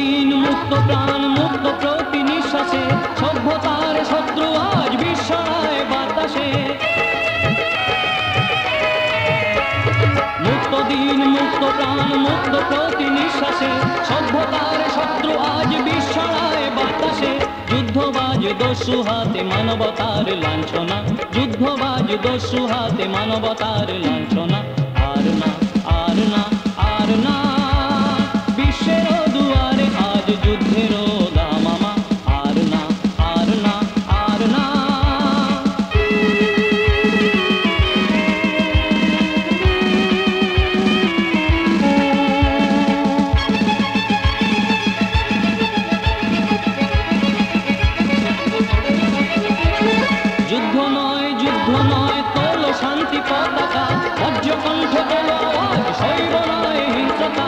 দিন মুক্ত প্রাণ মুক্ত প্রতি নিঃশ্বাসে, সভ্যতার শত্রু আজ বিশ্বরায় বাতাসে। মুক্ত দিন মুক্ত প্রাণ মুক্ত প্রতি নিঃশ্বাসে, সভ্যতার শত্রু আজ বিশ্বরায় বাতাসে। যুদ্ধবাজ দস্যু হাতে মানবতার লাঞ্ছনা, যুদ্ধবাজ দস্যু হাতে মানবতার লাঞ্ছনা। আর না আর না আর না, বিশ্বের দুয়ারে আজ যুদ্ধের দামামা। আর না আর না আর না। যুদ্ধ নয় যুদ্ধ নয় তোলো শান্তি পতাকা, বজ্রকণ্ঠ তোলো আওয়াজ, শৈব নয় হিংসতা।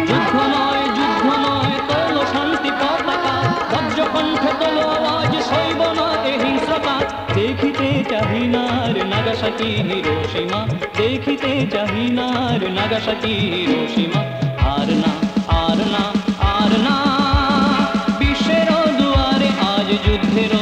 যুদ্ধ নয় তোলো শান্তি পতাকা, বজ্রকণ্ঠ তোলো আওয়াজ, শৈব নয় হিংসতা। দেখিতে চাহি নার নাগাসাকি হিরোশিমা, দেখিতে চাহি নার নাগাসাকি হিরোশিমা। আর না আর না আর না, বিশ্বের দুয়ারে আজ যুদ্ধের